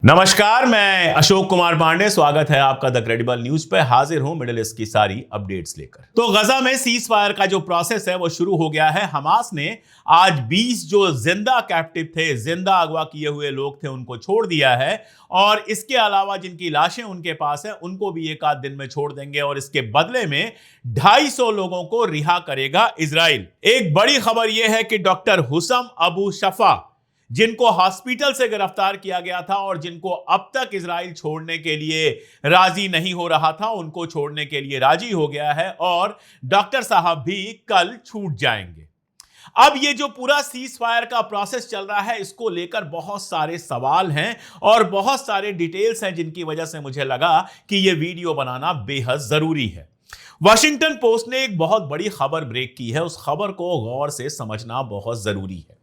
नमस्कार, मैं अशोक कुमार पांडे। स्वागत है आपका द क्रेडिबल न्यूज पे। हाजिर हूं मिडिल ईस्ट की सारी अपडेट्स लेकर। तो गजा में सीज फायर का जो प्रोसेस है वो शुरू हो गया है। हमास ने आज 20 जो जिंदा कैप्टिव थे, जिंदा अगवा किए हुए लोग थे, उनको छोड़ दिया है और इसके अलावा जिनकी लाशें उनके पास है उनको भी एक आध दिन में छोड़ देंगे और इसके बदले में 250 लोगों को रिहा करेगा इजराइल। एक बड़ी खबर यह है कि डॉक्टर हुसम अबू शफा, जिनको हॉस्पिटल से गिरफ्तार किया गया था और जिनको अब तक इजराइल छोड़ने के लिए राजी नहीं हो रहा था, उनको छोड़ने के लिए राजी हो गया है और डॉक्टर साहब भी कल छूट जाएंगे। अब ये जो पूरा सीज फायर का प्रोसेस चल रहा है, इसको लेकर बहुत सारे सवाल हैं और बहुत सारे डिटेल्स हैं, जिनकी वजह से मुझे लगा कि यह वीडियो बनाना बेहद जरूरी है। वॉशिंगटन पोस्ट ने एक बहुत बड़ी खबर ब्रेक की है। उस खबर को गौर से समझना बहुत जरूरी है।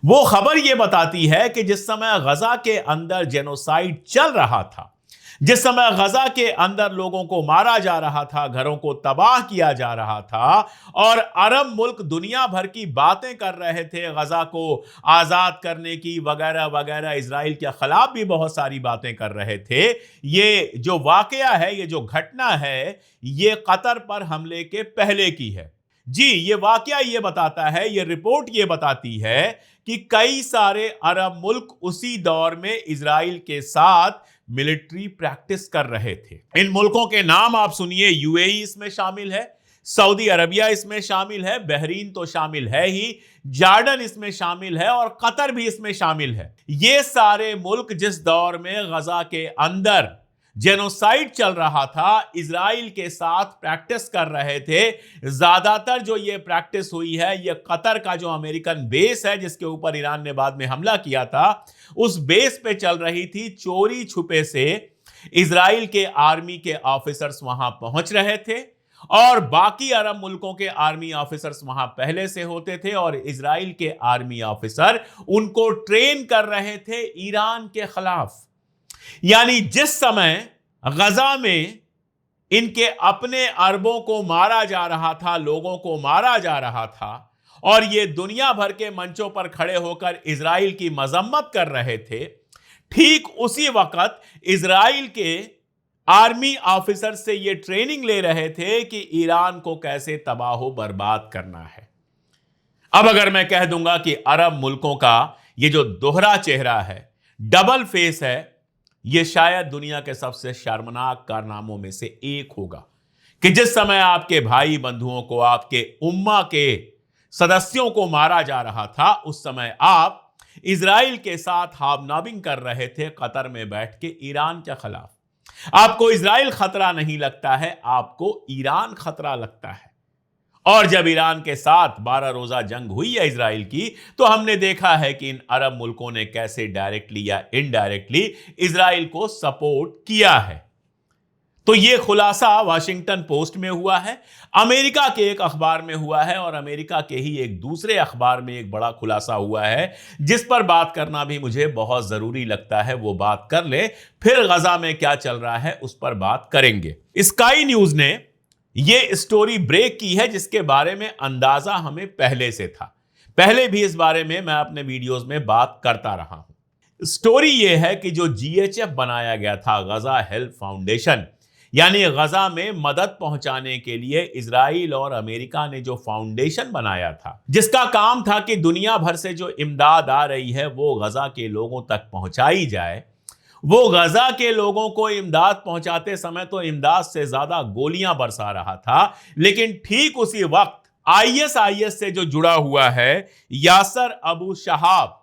वो खबर यह बताती है कि जिस समय गजा के अंदर जेनोसाइड चल रहा था, जिस समय गजा के अंदर लोगों को मारा जा रहा था, घरों को तबाह किया जा रहा था और अरब मुल्क दुनिया भर की बातें कर रहे थे गजा को आजाद करने की, वगैरह वगैरह, इजराइल के खिलाफ भी बहुत सारी बातें कर रहे थे। ये जो वाकया है, ये जो घटना है, ये कतर पर हमले के पहले की है। जी, ये वाकया ये बताता है, ये रिपोर्ट ये बताती है कि कई सारे अरब मुल्क उसी दौर में इजराइल के साथ मिलिट्री प्रैक्टिस कर रहे थे। इन मुल्कों के नाम आप सुनिए। यूएई इसमें शामिल है, सऊदी अरबिया इसमें शामिल है, बहरीन तो शामिल है ही, जॉर्डन इसमें शामिल है और कतर भी इसमें शामिल है। ये सारे मुल्क जिस दौर में गजा के अंदर जेनोसाइड चल रहा था, इजराइल के साथ प्रैक्टिस कर रहे थे। ज्यादातर जो ये प्रैक्टिस हुई है, ये कतर का जो अमेरिकन बेस है, जिसके ऊपर ईरान ने बाद में हमला किया था, उस बेस पे चल रही थी। चोरी छुपे से इजराइल के आर्मी के ऑफिसर्स वहां पहुंच रहे थे और बाकी अरब मुल्कों के आर्मी ऑफिसर्स वहां पहले से होते थे और इजराइल के आर्मी ऑफिसर उनको ट्रेन कर रहे थे ईरान के खिलाफ। यानी जिस समय गजा में इनके अपने अरबों को मारा जा रहा था, लोगों को मारा जा रहा था और ये दुनिया भर के मंचों पर खड़े होकर इजराइल की मजम्मत कर रहे थे, ठीक उसी वक्त इजराइल के आर्मी ऑफिसर से ये ट्रेनिंग ले रहे थे कि ईरान को कैसे तबाह बर्बाद करना है। अब अगर मैं कह दूंगा कि अरब मुल्कों का ये जो दोहरा चेहरा है, डबल फेस है, यह शायद दुनिया के सबसे शर्मनाक कारनामों में से एक होगा कि जिस समय आपके भाई बंधुओं को, आपके उम्मा के सदस्यों को मारा जा रहा था, उस समय आप इजराइल के साथ हाबनाबिंग कर रहे थे कतर में बैठ के ईरान के खिलाफ। आपको इजराइल खतरा नहीं लगता है, आपको ईरान खतरा लगता है। और जब ईरान के साथ 12 रोजा जंग हुई है इजराइल की, तो हमने देखा है कि इन अरब मुल्कों ने कैसे डायरेक्टली या इनडायरेक्टली इजराइल को सपोर्ट किया है। तो यह खुलासा वाशिंगटन पोस्ट में हुआ है, अमेरिका के एक अखबार में हुआ है और अमेरिका के ही एक दूसरे अखबार में एक बड़ा खुलासा हुआ है, जिस पर बात करना भी मुझे बहुत जरूरी लगता है। वो बात कर ले, फिर गजा में क्या चल रहा है उस पर बात करेंगे। स्काई न्यूज ने यह स्टोरी ब्रेक की है, जिसके बारे में अंदाजा हमें पहले से था। पहले भी इस बारे में मैं अपने वीडियोस में बात करता रहा हूं। स्टोरी यह है कि जो जीएचएफ बनाया गया था, गजा हेल्प फाउंडेशन, यानी गजा में मदद पहुंचाने के लिए इजराइल और अमेरिका ने जो फाउंडेशन बनाया था, जिसका काम था कि दुनिया भर से जो इमदाद आ रही है वो गजा के लोगों तक पहुंचाई जाए। वो गजा के लोगों को इमदाद पहुंचाते समय तो इमदाद से ज्यादा गोलियां बरसा रहा था, लेकिन ठीक उसी वक्त आईएसआईएस से जो जुड़ा हुआ है यासर अबू शहाब,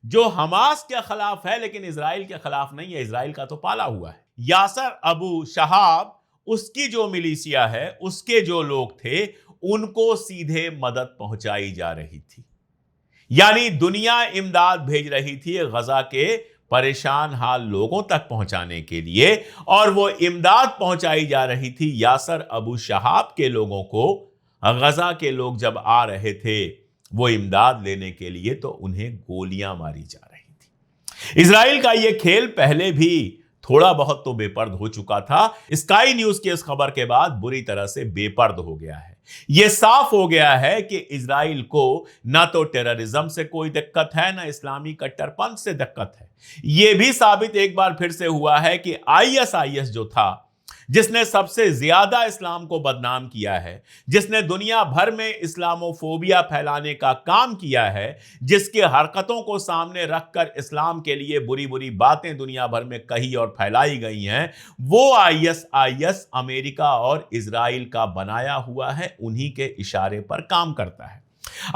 जो हमास के खिलाफ है लेकिन इजराइल के खिलाफ नहीं है, इजराइल का तो पाला हुआ है। यासर अबू शहाब, उसकी जो मिलिशिया है, उसके जो लोग थे, उनको सीधे मदद पहुंचाई जा रही थी। यानी दुनिया इमदाद भेज रही थी गजा के परेशान हाल लोगों तक पहुंचाने के लिए, और वो इमदाद पहुंचाई जा रही थी यासर अबू शहाब के लोगों को। गजा के लोग जब आ रहे थे वो इमदाद लेने के लिए, तो उन्हें गोलियां मारी जा रही थी। इजराइल का यह खेल पहले भी थोड़ा बहुत तो बेपर्द हो चुका था। स्काई न्यूज की इस खबर के बाद बुरी तरह से बेपर्द हो गया है। यह साफ हो गया है कि इजराइल को ना तो टेररिज्म से कोई दिक्कत है, ना इस्लामी कट्टरपंथ से दिक्कत है। यह भी साबित एक बार फिर से हुआ है कि आईएसआईएस जो था, जिसने सबसे ज्यादा इस्लाम को बदनाम किया है, जिसने दुनिया भर में इस्लामोफोबिया फैलाने का काम किया है, जिसके हरकतों को सामने रखकर इस्लाम के लिए बुरी बुरी बातें दुनिया भर में कही और फैलाई गई हैं, वो आईएसआईएस अमेरिका और इजराइल का बनाया हुआ है, उन्हीं के इशारे पर काम करता है।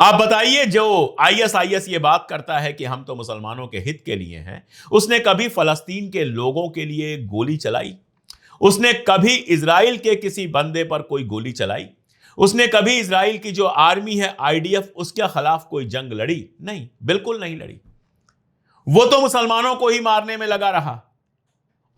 आप बताइए, जो आईएसआईएस ये बात करता है कि हम तो मुसलमानों के हित के लिए हैं, उसने कभी फलस्तीन के लोगों के लिए गोली चलाई? उसने कभी इजराइल के किसी बंदे पर कोई गोली चलाई? उसने कभी इजराइल की जो आर्मी है आईडीएफ, उसके खिलाफ कोई जंग लड़ी? नहीं, बिल्कुल नहीं लड़ी। वो तो मुसलमानों को ही मारने में लगा रहा।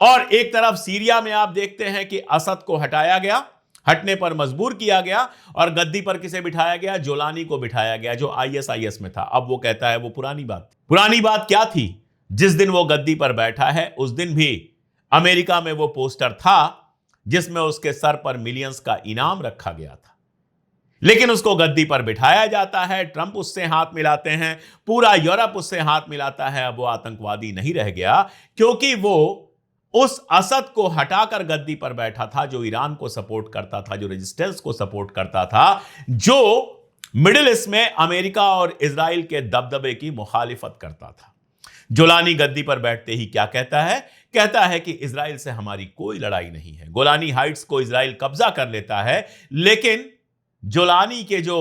और एक तरफ सीरिया में आप देखते हैं कि असद को हटाया गया, हटने पर मजबूर किया गया, और गद्दी पर किसे बिठाया गया? जोलानी को बिठाया गया, जो आईएसआईएस में था। अब वो कहता है वो पुरानी बात। पुरानी बात क्या थी? जिस दिन वो गद्दी पर बैठा है, उस दिन भी अमेरिका में वो पोस्टर था जिसमें उसके सर पर मिलियंस का इनाम रखा गया था। लेकिन उसको गद्दी पर बिठाया जाता है, ट्रंप उससे हाथ मिलाते हैं, पूरा यूरोप उससे हाथ मिलाता है। अब वो आतंकवादी नहीं रह गया, क्योंकि वो उस असद को हटाकर गद्दी पर बैठा था, जो ईरान को सपोर्ट करता था, जो रेजिस्टेंस को सपोर्ट करता था, जो मिडिल ईस्ट में अमेरिका और इजराइल के दबदबे की मुखालिफत करता था। जोलानी गद्दी पर बैठते ही क्या कहता है? कहता है कि इजराइल से हमारी कोई लड़ाई नहीं है। गोलानी हाइट्स को इजराइल कब्जा कर लेता है, लेकिन जोलानी के जो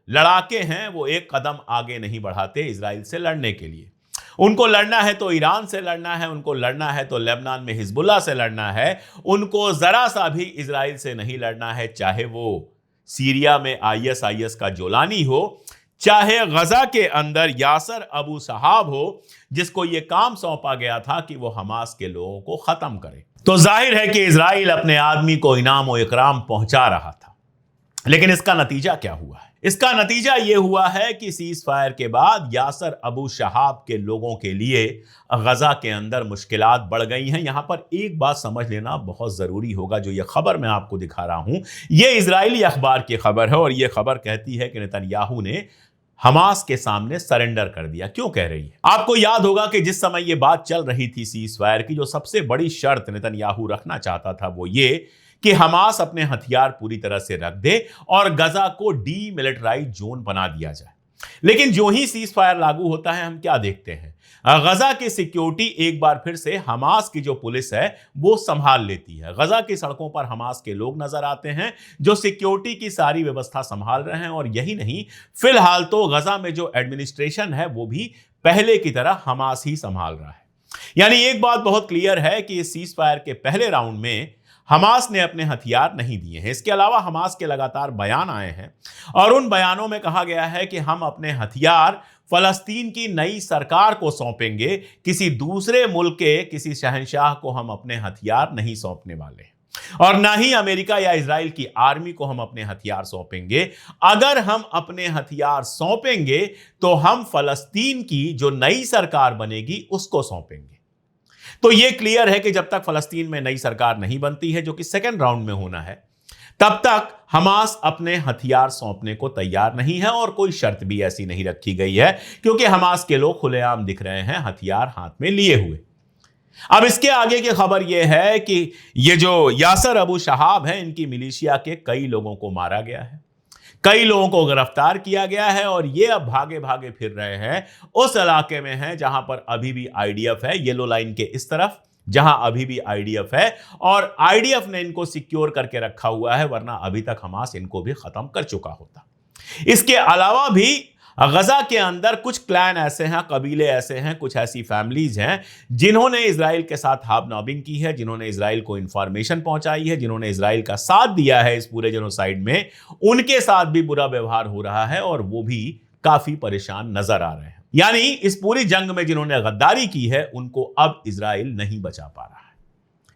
लड़ाके हैं वो एक कदम आगे नहीं बढ़ाते इजराइल से लड़ने के लिए। उनको लड़ना है तो ईरान से लड़ना है, उनको लड़ना है तो लेबनान में हिजबुल्लाह से लड़ना है, उनको जरा सा भी इजराइल से नहीं लड़ना है, चाहे वो सीरिया में आईएसआईएस का जोलानी हो, चाहे गजा के अंदर यासर अबू सहाब हो, जिसको यह काम सौंपा गया था कि वो हमास के लोगों को खत्म करे। तो जाहिर है कि इजराइल अपने आदमी को इनाम और इकराम पहुंचा रहा था। लेकिन इसका नतीजा क्या हुआ है? इसका नतीजा यह हुआ है कि सीज फायर के बाद यासर अबू शहाब के लोगों के लिए गजा के अंदर मुश्किलात बढ़ गई हैं। यहां पर एक बात समझ लेना बहुत जरूरी होगा। जो यह खबर मैं आपको दिखा रहा हूं, यह इजरायली अखबार की खबर है, और यह खबर कहती है कि नेतन्याहू ने हमास के सामने सरेंडर कर दिया। क्यों कह रही है? आपको याद होगा कि जिस समय यह बात चल रही थी सीज फायर की, जो सबसे बड़ी शर्त नेतन्याहू रखना चाहता था वो ये कि हमास अपने हथियार पूरी तरह से रख दे और गजा को डीमिलिटराइज जोन बना दिया जाए। लेकिन जो ही सीज फायर लागू होता है, हम क्या देखते हैं? गजा की सिक्योरिटी एक बार फिर से हमास की जो पुलिस है वो संभाल लेती है। गजा की सड़कों पर हमास के लोग नजर आते हैं जो सिक्योरिटी की सारी व्यवस्था संभाल रहे हैं। और यही नहीं, फिलहाल तो गजा में जो एडमिनिस्ट्रेशन है वो भी पहले की तरह हमास ही संभाल रहा है। यानी एक बात बहुत क्लियर है कि इस सीज फायर के पहले राउंड में हमास ने अपने हथियार नहीं दिए हैं। इसके अलावा हमास के लगातार बयान आए हैं, और उन बयानों में कहा गया है कि हम अपने हथियार फलस्तीन की नई सरकार को सौंपेंगे, किसी दूसरे मुल्क के किसी शहंशाह को हम अपने हथियार नहीं सौंपने वाले, और ना ही अमेरिका या इजराइल की आर्मी को हम अपने हथियार सौंपेंगे। अगर हम अपने हथियार सौंपेंगे तो हम फलस्तीन की जो नई सरकार बनेगी उसको सौंपेंगे। तो यह क्लियर है कि जब तक फलस्तीन में नई सरकार नहीं बनती है, जो कि सेकेंड राउंड में होना है, तब तक हमास अपने हथियार सौंपने को तैयार नहीं है, और कोई शर्त भी ऐसी नहीं रखी गई है, क्योंकि हमास के लोग खुलेआम दिख रहे हैं हथियार हाथ में लिए हुए। अब इसके आगे की खबर यह है कि ये जो यासर अबू शहाब है, इनकी मिलिशिया के कई लोगों को मारा गया है, कई लोगों को गिरफ्तार किया गया है, और ये अब भागे भागे फिर रहे हैं उस इलाके में हैं जहां पर अभी भी आईडीएफ है, येलो लाइन के इस तरफ जहां अभी भी आईडीएफ है, और आईडीएफ ने इनको सिक्योर करके रखा हुआ है, वरना अभी तक हमास इनको भी खत्म कर चुका होता। इसके अलावा भी गजा के अंदर कुछ क्लैन ऐसे हैं, कबीले ऐसे हैं, कुछ ऐसी फैमिलीज हैं जिन्होंने इजराइल के साथ हाबनॉबिंग की है, जिन्होंने इजराइल को इंफॉर्मेशन पहुंचाई है, जिन्होंने इजराइल का साथ दिया है इस पूरे जेनोसाइड में। उनके साथ भी बुरा व्यवहार हो रहा है, और वो भी काफी परेशान नजर आ रहे हैं। यानी इस पूरी जंग में जिन्होंने गद्दारी की है, उनको अब इजराइल नहीं बचा पा रहा है।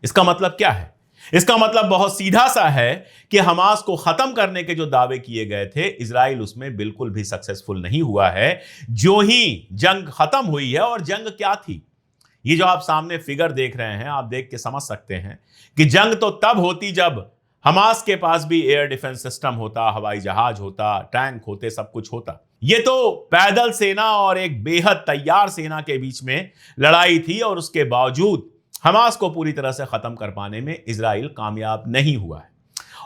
इसका मतलब क्या है? इसका मतलब बहुत सीधा सा है कि हमास को खत्म करने के जो दावे किए गए थे, इजराइल उसमें बिल्कुल भी सक्सेसफुल नहीं हुआ है। जो ही जंग खत्म हुई है, और जंग क्या थी, ये जो आप सामने फिगर देख रहे हैं, आप देख के समझ सकते हैं कि जंग तो तब होती जब हमास के पास भी एयर डिफेंस सिस्टम होता, हवाई जहाज होता, टैंक होते, सब कुछ होता। ये तो पैदल सेना और एक बेहद तैयार सेना के बीच में लड़ाई थी और उसके बावजूद हमास को पूरी तरह से खत्म कर पाने में इजराइल कामयाब नहीं हुआ है।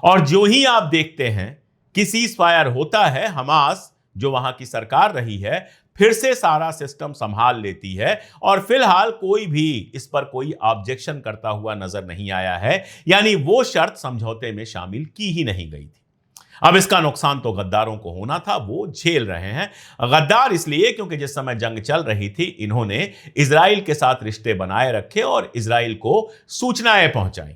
और जो ही आप देखते हैं कि सीज फायर होता है, हमास जो वहां की सरकार रही है फिर से सारा सिस्टम संभाल लेती है और फिलहाल कोई भी इस पर कोई ऑब्जेक्शन करता हुआ नजर नहीं आया है, यानी वो शर्त समझौते में शामिल की ही नहीं गई थी। अब इसका नुकसान तो गद्दारों को होना था, वो झेल रहे हैं। गद्दार इसलिए क्योंकि जिस समय जंग चल रही थी इन्होंने इजराइल के साथ रिश्ते बनाए रखे और इजराइल को सूचनाएं पहुंचाई।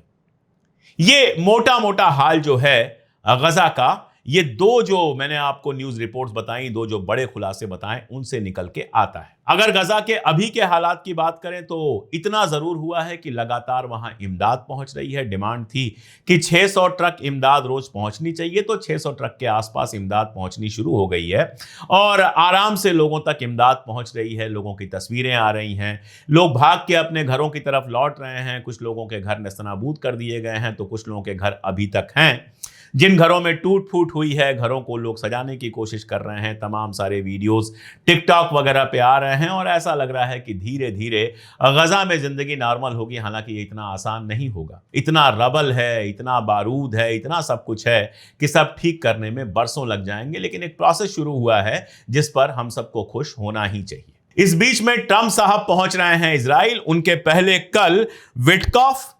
ये मोटा मोटा हाल जो है गजा का, ये दो जो मैंने आपको न्यूज रिपोर्ट्स बताई, दो जो बड़े खुलासे बताएं, उनसे निकल के आता है। अगर गजा के अभी के हालात की बात करें तो इतना जरूर हुआ है कि लगातार वहां इमदाद पहुंच रही है। डिमांड थी कि 600 ट्रक इमदाद रोज पहुंचनी चाहिए, तो 600 ट्रक के आसपास इमदाद पहुंचनी शुरू हो गई है और आराम से लोगों तक इमदाद पहुंच रही है। लोगों की तस्वीरें आ रही हैं, लोग भाग के अपने घरों की तरफ लौट रहे हैं। कुछ लोगों के घर नेस्तनाबूद कर दिए गए हैं, तो कुछ लोगों के घर अभी तक हैं। जिन घरों में टूट फूट हुई है, घरों को लोग सजाने की कोशिश कर रहे हैं। तमाम सारे वीडियोस टिकटॉक वगैरह पे आ रहे हैं और ऐसा लग रहा है कि धीरे धीरे गजा में जिंदगी नॉर्मल होगी। हालांकि ये इतना आसान नहीं होगा, इतना रबल है, इतना बारूद है, इतना सब कुछ है कि सब ठीक करने में बरसों लग जाएंगे। लेकिन एक प्रोसेस शुरू हुआ है जिस पर हम सबको खुश होना ही चाहिए। इस बीच में ट्रंप साहब पहुंच रहे हैं इजराइल। उनके पहले कल विटकॉफ,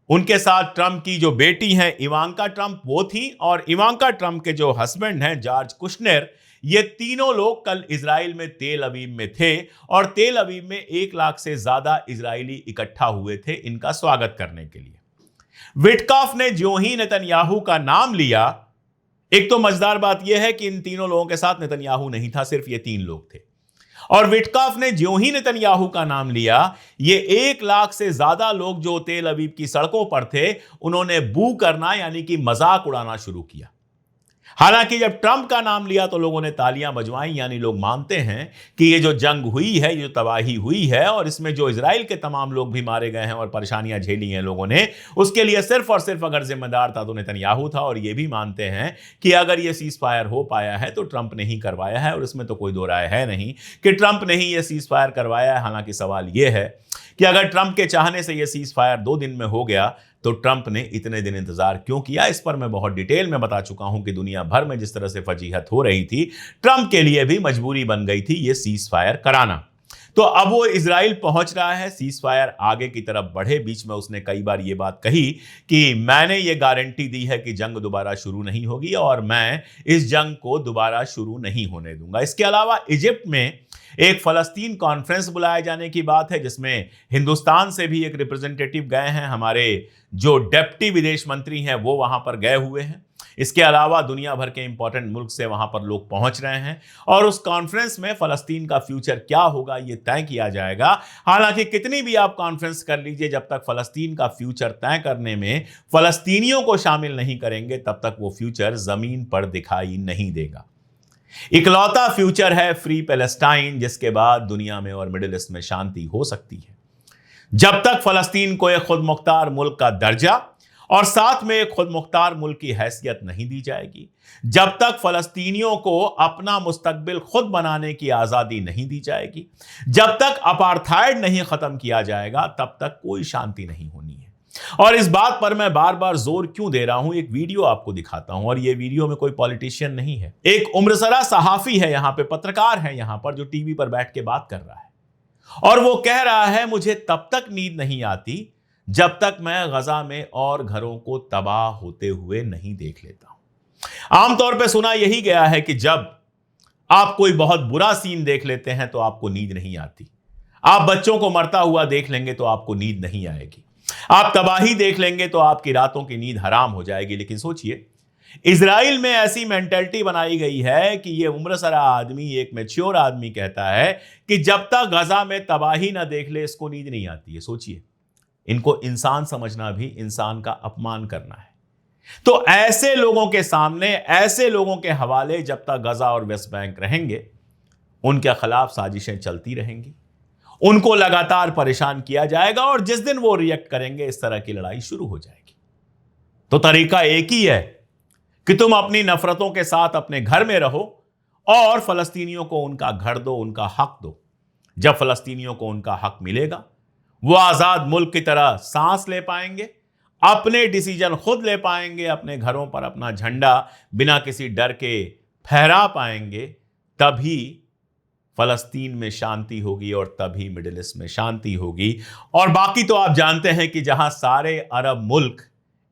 उनके साथ ट्रंप की जो बेटी हैं इवांका ट्रंप वो थी, और इवांका ट्रंप के जो हस्बैंड हैं जॉर्ज कुशनेर, ये तीनों लोग कल इजराइल में तेल अवीव में थे और तेल अवीव में 1 लाख से ज्यादा इजरायली इकट्ठा हुए थे इनका स्वागत करने के लिए। विटकॉफ ने जो ही नेतन्याहू का नाम लिया, एक तो मजेदार बात यह है कि इन तीनों लोगों के साथ नेतन्याहू नहीं था, सिर्फ ये 3 लोग थे। और विटकॉफ ने जो ही नेतन्याहू का नाम लिया, ये 1 लाख से ज्यादा लोग जो तेल अवीव की सड़कों पर थे, उन्होंने बू करना यानी कि मजाक उड़ाना शुरू किया। हालांकि जब ट्रंप का नाम लिया तो लोगों ने तालियां बजवाई, यानी लोग मानते हैं कि ये जो जंग हुई है, ये जो तबाही हुई है और इसमें जो इजराइल के तमाम लोग भी मारे गए हैं और परेशानियां झेली हैं लोगों ने, उसके लिए सिर्फ और सिर्फ अगर जिम्मेदार था तो नेतन्याहू था। और ये भी मानते हैं कि अगर ये सीज फायर हो पाया है तो ट्रंप ने ही करवाया है, और इसमें तो कोई दो राय है नहीं कि ट्रंप ने ही ये सीज फायर करवाया है। हालांकि सवाल यह है कि अगर ट्रंप के चाहने से यह सीज फायर 2 दिन में हो गया तो ट्रंप ने इतने दिन इंतजार क्यों किया? इस पर मैं बहुत डिटेल में बता चुका हूं कि दुनिया भर में जिस तरह से फजीहत हो रही थी, ट्रंप के लिए भी मजबूरी बन गई थी ये सीज फायर कराना। तो अब वो इजराइल पहुंच रहा है, सीज फायर आगे की तरफ बढ़े। बीच में उसने कई बार ये बात कही कि मैंने ये गारंटी दी है कि जंग दोबारा शुरू नहीं होगी और मैं इस जंग को दोबारा शुरू नहीं होने दूंगा। इसके अलावा इजिप्ट में एक फलस्तीन कॉन्फ्रेंस बुलाए जाने की बात है, जिसमें हिंदुस्तान से भी एक रिप्रेजेंटेटिव गए हैं। हमारे जो डिप्टी विदेश मंत्री हैं वो वहां पर गए हुए हैं। इसके अलावा दुनिया भर के इंपॉर्टेंट मुल्क से वहां पर लोग पहुंच रहे हैं और उस कॉन्फ्रेंस में फलस्तीन का फ्यूचर क्या होगा ये तय किया जाएगा। हालांकि कितनी भी आप कॉन्फ्रेंस कर लीजिए, जब तक फलस्तीन का फ्यूचर तय करने में फलस्तीनियों को शामिल नहीं करेंगे तब तक वो फ्यूचर जमीन पर दिखाई नहीं देगा। इकलौता फ्यूचर है फ्री पैलेस्टाइन, जिसके बाद दुनिया में और मिडिल ईस्ट में शांति हो सकती है। जब तक फलस्तीन को एक खुद मुख्तार मुल्क का दर्जा और साथ में एक खुद मुख्तार मुल्क की हैसियत नहीं दी जाएगी, जब तक फलस्तीनियों को अपना मुस्तकबिल खुद बनाने की आजादी नहीं दी जाएगी, जब तक अपार्थाइड नहीं खत्म किया जाएगा, तब तक कोई शांति नहीं होनी है। और इस बात पर मैं बार बार जोर क्यों दे रहा हूं, एक वीडियो आपको दिखाता हूं। और यह वीडियो में कोई पॉलिटिशियन नहीं है, एक उम्रसरा सहाफी है यहां पे, पत्रकार है यहां पर, जो टीवी पर बैठ के बात कर रहा है और वो कह रहा है मुझे तब तक नींद नहीं आती जब तक मैं गजा में और घरों को तबाह होते हुए नहीं देख लेता हूं। आमतौर पर सुना यही गया है कि जब आप कोई बहुत बुरा सीन देख लेते हैं तो आपको नींद नहीं आती। आप बच्चों को मरता हुआ देख लेंगे तो आपको नींद नहीं आएगी, आप तबाही देख लेंगे तो आपकी रातों की नींद हराम हो जाएगी। लेकिन सोचिए, इजराइल में ऐसी मेंटालिटी बनाई गई है कि ये उम्रसरा आदमी, एक मैच्योर आदमी कहता है कि जब तक गजा में तबाही ना देख ले इसको नींद नहीं आती है। सोचिए, इनको इंसान समझना भी इंसान का अपमान करना है। तो ऐसे लोगों के सामने, ऐसे लोगों के हवाले जब तक गजा और वेस्ट बैंक रहेंगे, उनके खिलाफ साजिशें चलती रहेंगी, उनको लगातार परेशान किया जाएगा और जिस दिन वो रिएक्ट करेंगे इस तरह की लड़ाई शुरू हो जाएगी। तो तरीका एक ही है कि तुम अपनी नफरतों के साथ अपने घर में रहो और फलस्तीनियों को उनका घर दो, उनका हक दो। जब फलस्तीनियों को उनका हक मिलेगा, वो आजाद मुल्क की तरह सांस ले पाएंगे, अपने डिसीजन खुद ले पाएंगे, अपने घरों पर अपना झंडा बिना किसी डर के फहरा पाएंगे, तभी फलस्तीन में शांति होगी और तभी मिडिल ईस्ट में शांति होगी। और बाकी तो आप जानते हैं कि जहां सारे अरब मुल्क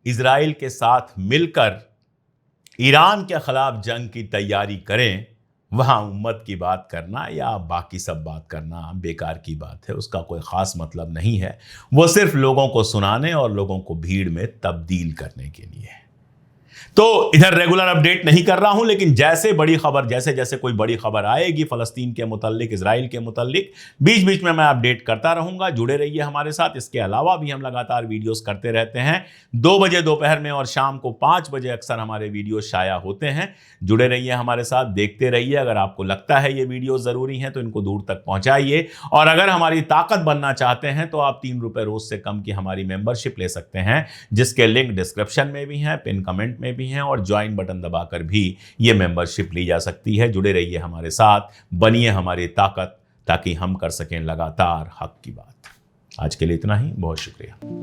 इजराइल के साथ मिलकर ईरान के खिलाफ जंग की तैयारी करें, वहां उम्मत की बात करना या बाकी सब बात करना बेकार की बात है, उसका कोई खास मतलब नहीं है। वो सिर्फ लोगों को सुनाने और लोगों को भीड़ में तब्दील करने के लिए है। तो इधर रेगुलर अपडेट नहीं कर रहा हूं, लेकिन जैसे बड़ी खबर, जैसे जैसे कोई बड़ी खबर आएगी फलस्तीन के मुताल्लिक, इजराइल के मुताल्लिक, बीच बीच में मैं अपडेट करता रहूंगा। जुड़े रहिए हमारे साथ। इसके अलावा भी हम लगातार वीडियोस करते रहते हैं। 2 बजे दोपहर में और शाम को 5 बजे अक्सर हमारे वीडियो शाया होते हैं। जुड़े रहिए हमारे साथ, देखते रहिए। अगर आपको लगता है ये वीडियो जरूरी है तो इनको दूर तक पहुंचाइए। और अगर हमारी ताकत बनना चाहते हैं तो आप 3 रुपए रोज से कम की हमारी मेंबरशिप ले सकते हैं, जिसके लिंक डिस्क्रिप्शन में भी है, पिन कमेंट में भी हैं, और ज्वाइन बटन दबाकर भी ये मेंबरशिप ली जा सकती है। जुड़े रहिए हमारे साथ, बनिए हमारी ताकत, ताकि हम कर सकें लगातार हक की बात। आज के लिए इतना ही, बहुत शुक्रिया।